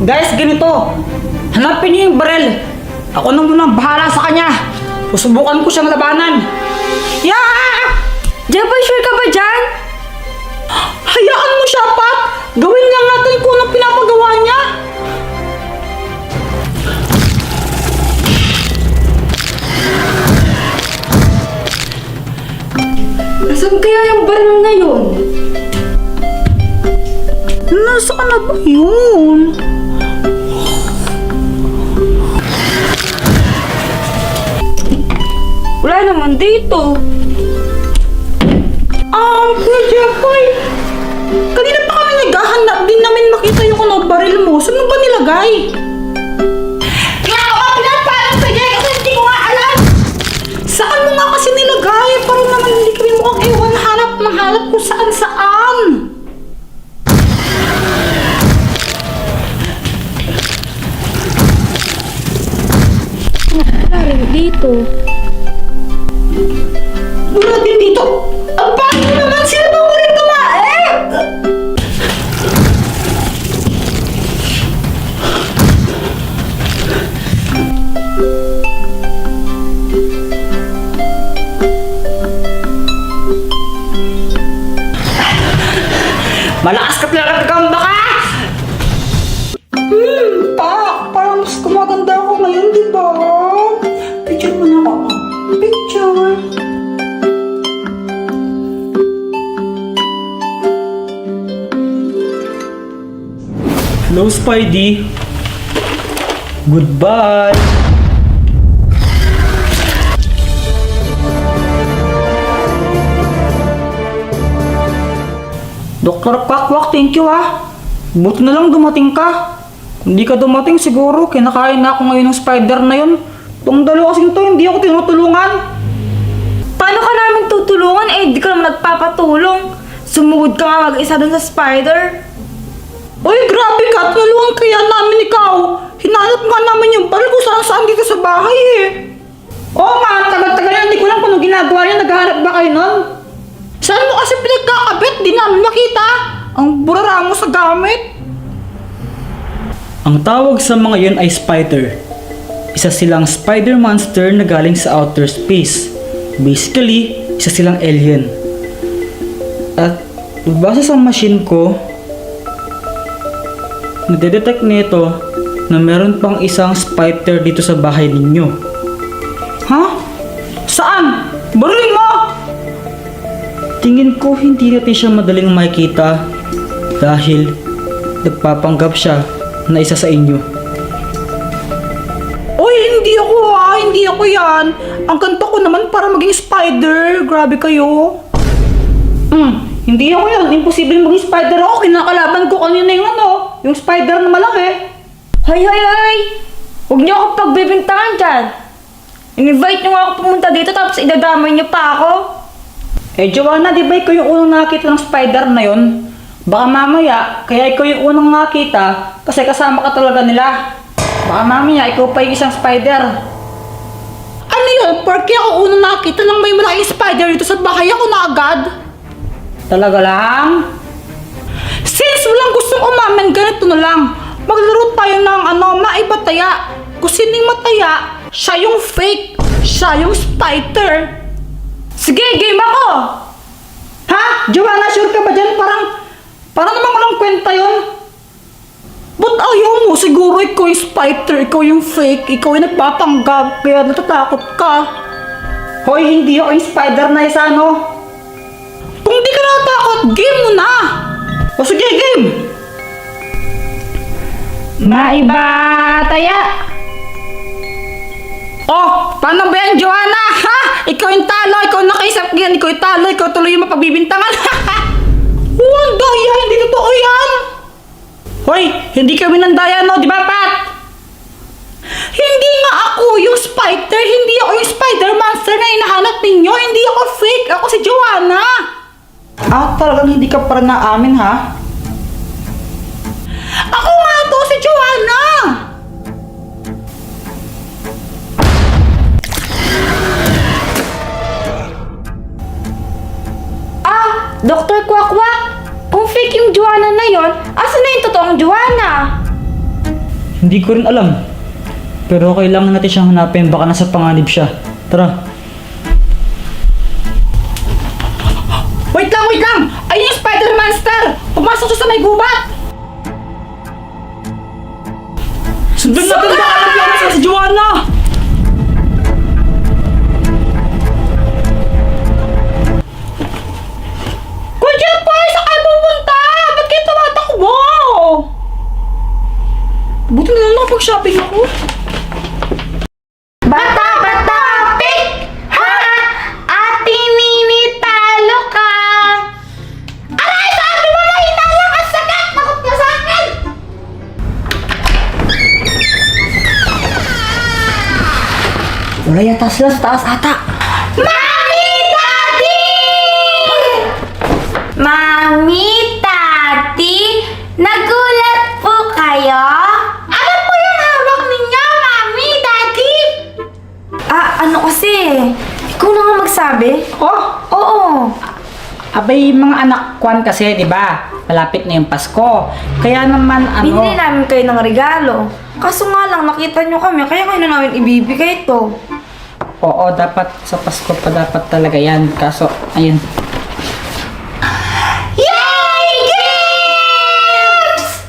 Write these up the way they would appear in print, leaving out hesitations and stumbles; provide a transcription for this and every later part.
Guys, ganito. Hanapin niyo yung barel. Ako na munang bahala sa kanya. Susubukan ko siyang labanan. Yeah! Jeboy, sure ka ba dyan? Hayaan mo siya, Pat. Gawin lang natin kung anong pinapagawa niya. Nasaan kaya yung baril na yun? Nasaan na ba yun? Wala naman dito. Kuya Jeffoy, kanina pa kami naghahanap din namin makita yung baril mo. Saan mo ba nilagay? Kaya ako nga pinapalang sa Jay kasi hindi ko nga alam. Saan mo nga kasi nilagay? Parang naman hindi kami mukhang ewan hanap ng hanap kung saan. Wala rin dito. Wala din dito. Ang bakit naman sila ba ulit tumae? Malakas ka talaga kagamba ka! Parang mas kumaganda ako ngayon, di ba? Picture mo na ako. Picture. Hello, Spidey. Goodbye. Dr. Quack, thank you ah. Buti na lang dumating ka. Kung hindi ka dumating siguro, kinakain na ako ngayon ng spider na yun. Itong dalawa kasing to, hindi ako tinutulungan. Paano ka namin tutulungan? Di ka naman nagpapatulong. Sumugod ka nga mag-isa dun sa spider. Uy, grabe ka. Tulungan kaya namin ikaw. Hinanap nga namin yung baril kung saan dito sa bahay eh. Oo nga, tagal-tagal na hindi ko lang kung ano ginagawa niya. Naghahanap ba kayo nun? Saan mo kasi pinagkakabit? Di namin nakita. Ang burara mo sa gamit. Ang tawag sa mga yun ay spider. Isa silang spider monster na galing sa outer space. Basically, isa silang alien. At base sa machine ko, nadedetect nito na meron pang isang spider dito sa bahay ninyo. Ha? Saan? Baril mo! Tingin ko hindi natin siya madaling makikita dahil nagpapanggap siya na isa sa inyo. Uy, hindi ako yan. Ang ganda ko naman para maging spider. Grabe kayo. Hindi ako yan. Imposible maging spider ako. Kinakalaban ko kanina yung spider na malaki. Hay! Huwag niyo ako pagbibintangan dyan. In-invite niyo nga ako pumunta dito tapos idadamay niyo pa ako. Joanna, di ba ikaw yung unang nakita ng spider na yun? Baka mamaya, kaya ikaw yung unang nakita kasi kasama ka talaga nila. Baka mamaya, ikaw pa yung isang spider. Ano yun? Porque ako unang nakita ng may malaking spider dito sa bahay ako na agad? Talaga lang? Since walang gustong umamin, ganito na lang. Maglaro tayo ng maibataya. Kung sining mataya, siya yung fake. Siya yung spider. Sige, game ako! Ha? Joanna, sure ka ba dyan? Parang naman walang kwenta yun. Ba't ayaw mo? Siguro ikaw yung spider, ikaw yung fake, ikaw yung nagpapanggap, kaya natatakot ka. Hoy, hindi ako yung spider na isa, no? Kung di ka natatakot, game mo na! O sige, game! Maibataya! Oh, paano ba yan, Joanna? Ha? Ikaw yung talo, ikaw nakaisap yan, ikaw yung talo, ikaw tuloy yung mapagbibintangan. Oh, ang daya, hindi totoo yan. Hoy, hindi kami ng daya, no? Di ba, Pat? Hindi nga ako yung spider, hindi ako yung spider monster na hinahanap ninyo, hindi ako fake, ako si Joanna. Talagang hindi ka pa rin naamin, ha? Ako nga to, si Joanna. Dr. Quack, kung fake yung Joanna na yon, asan na yung totoong Joanna? Hindi ko rin alam. Pero kailangan natin siyang hanapin, baka nasa panganib siya. Tara. Wait lang, wait lang! Ayun yung spider monster! Pumasok siya sa may gubat! Sundan natin, baka naglamas na si Joanna! Kuya Boy, saan kayo pupunta? Ba't kayo tumatakbo? Buti na lang nakapag-shopping ako. Bata! Pick! Ha? Ate Nini, talo ka! Aray! Sabi mo na hinala ka sagat! Nakot ka sa akin! Wala yata sila sa taas ata. Mami! Daddy! Mami! Daddy! Nagulat po kayo? Ano po yung hawak ninyo, Mami? Daddy? Ano kasi? Ikaw na nga magsabi? Oh, Oo. abay mga anak kwan kasi, di ba? Malapit na yung Pasko. Kaya naman Binili namin kayo ng regalo. Kaso nga lang, nakita nyo kami, kaya kayo na namin ibibigay ito. Oo, dapat sa Pasko pa dapat talaga yan. Kaso, ayun. Yay! Gifts!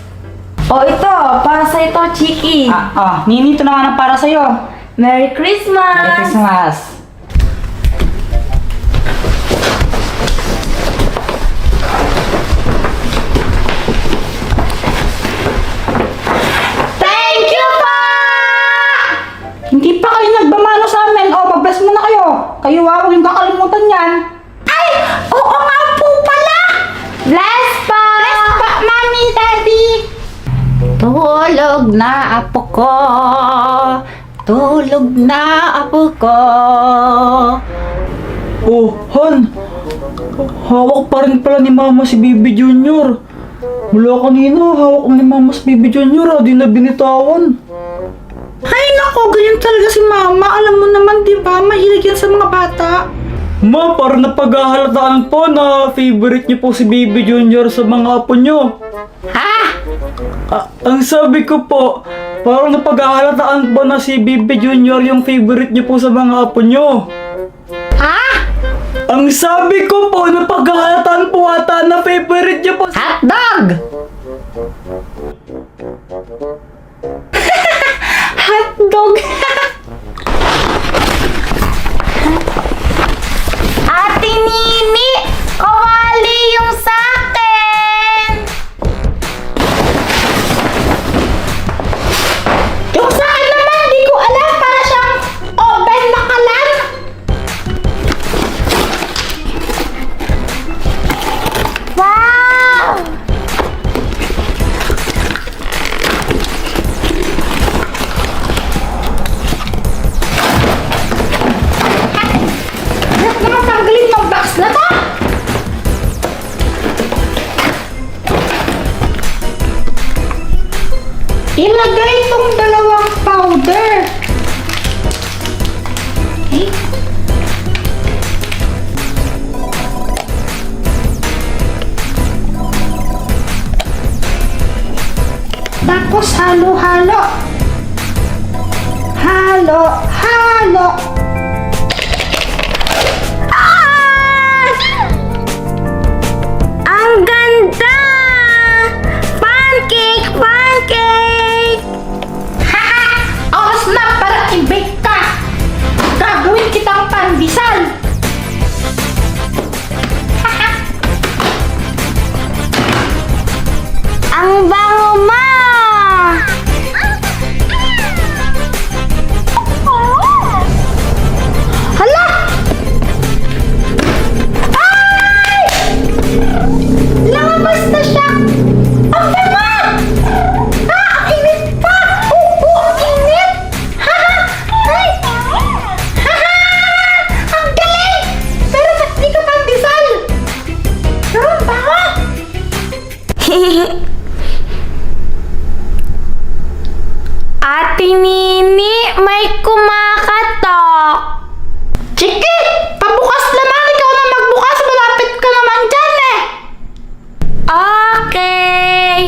Ito, para sa ito, Chiki. Nini, ito naman ang para sa'yo. Merry Christmas! Merry Christmas. Thank you pa! Hindi pa kayo nagbamano sa amin. Pag-bless muna kayo. Kayo ako yung kakalimutan yan. Ay! Oo nga po pala! Bless pa! Bless pa, Mami, Daddy! Tulog na apo ko. Tulog na apo ko. Oh, Han. Hawak pa rin pala ni Mama si Bibi Junior. Mula kanina, hawak ni Mama si Bibi Junior. Di na binitawan. Ay nako, ganyan talaga si Mama. Alam mo naman, di ba? Mahilig yan sa mga bata. Ma, parang napaghahalataan po na favorite niyo po si Bibi Junior sa mga apo niyo. Ha? Ang sabi ko po, parang napaghahalataan po na si Bibi Junior yung favorite niyo po sa mga apo niyo. Ha? Ang sabi ko po, napaghahalataan po ata na favorite niyo po. Hotdog! Hotdog! Ate Nini! Kawali yung sakin! Yung sakin naman, di ko alam. Para siyang oven na kalan. Wow! Hirap naman tanggalin tong box na to! Ilagay itong dalawang powder. Eh? Tapos halo-halo. Halo-halo. Ang ganda! Pancake! Pancake! Haha! Oras na para i-bake ka. Gagawin kitang pandesal. Ang bango mo! Hala! Ay! Lumabas na siya! Ang bango! Ang init pa! Ang init! Ha! Ay! Ha! Ang galing! Pero ba't di ka pandesal? Pero ang bango! Ate Nini, may kumakatok. Chiki! Pabukas naman! Ikaw na magbukas! Malapit ka naman dyan eh! Okay.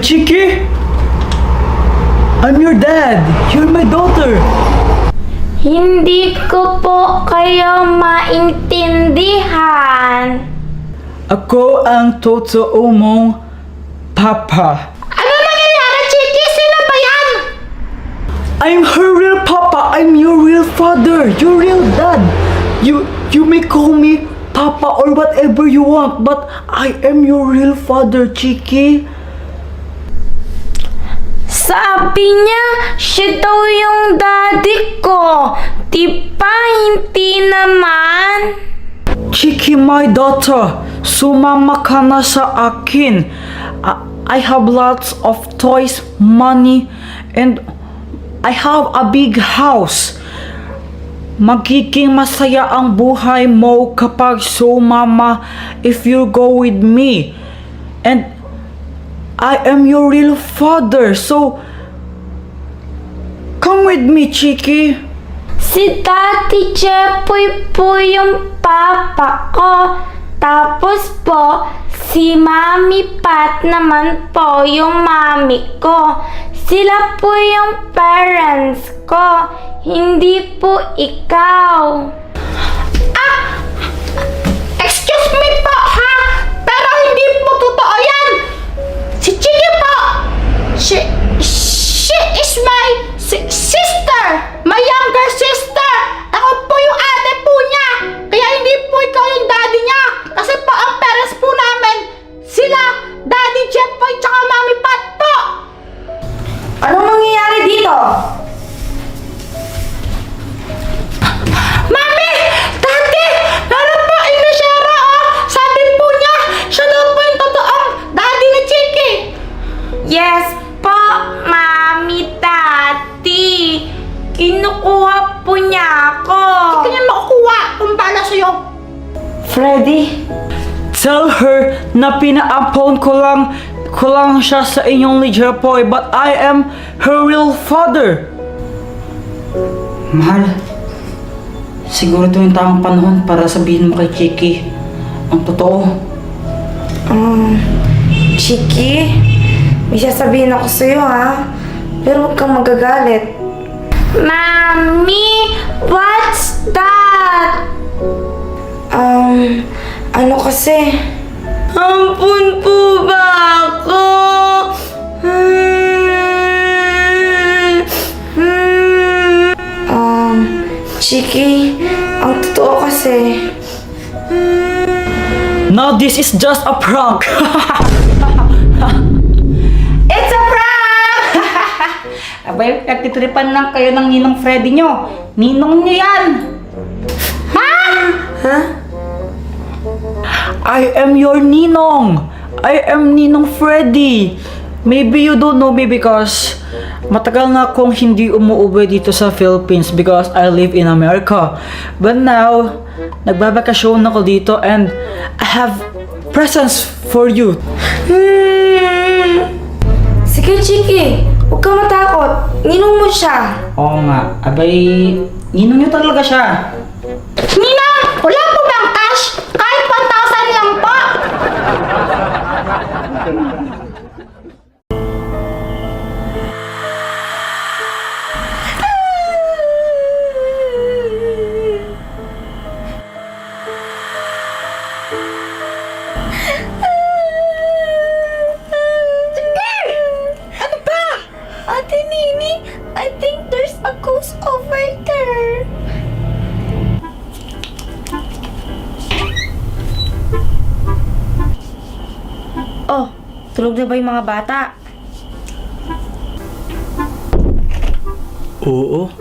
Chiki? I'm your dad. You're my daughter. Hindi ko po kayo maintindihan. Ako ang totoo mong papa. Ano nangyayari, Chiki? Sino ba yan? I'm her real papa. I'm your real father. Your real dad. You may call me papa or whatever you want, but I am your real father, Chiki. Sabi niya, siya daw yung daddy ko. Di ba hindi naman? Chiki, my daughter, sumama ka na sa akin. I have lots of toys, money, and I have a big house. Magiging masaya ang buhay mo kapag sumama if you go with me. And I am your real father, so come with me, Chiki. Si Daddy Jepoy po yung papa ko. Tapos po, si Mami Pat naman po yung mami ko. Sila po yung parents ko. Hindi po ikaw. Excuse me po ha, pero hindi po totoo yan. Si Chiki po, she is my sister, my younger sister. Ako po yung ate po niya. Kaya hindi po ikaw yung daddy niya. Kasi po ang parents po namin, sila, Daddy Jeff po tsaka Mami Pat po. Anong nangyayari dito? Mami! Daddy! Meron po Indonesia oh! Sabi po niya, siya daw po yung totoong daddy ni Chiki. Yes po, Mami, Daddy. Kinukuha po niya ako. Hindi niya makukuha kung bala sa'yo. Freddy? Tell her na pinaampon ko lang siya sa inyong ni Jepoy, but I am her real father. Mahal, siguro ito yung tamang panahon para sabihin mo kay Chiki ang totoo. Chiki, may sasabihin ako sa'yo ha. Pero huwag kang magagalit. Mami, what's that? Ano kasi? Ampun po ba ako? Chiki, ang totoo kasi. Now this is just a prank. It's a prank! Abay, nagtitripan lang kayo ng ninong Freddy nyo. Ninong nyo yan. Ha? I am your ninong. I am Ninong Freddy. Maybe you don't know me because matagal na akong hindi umuwi dito sa Philippines because I live in America. But now, nagbabakasyon ako dito and I have presents for you. Sige, Chiki. Huwag kang matakot. Ninong mo siya. Oo nga, abay, ninong nyo talaga siya. Ninang, wala po bang cash? Kahit 1,000 lang po. Ano ba? Ate Nini, I think there's a ghost over there. Oh, tulog na ba yung mga bata? Oo,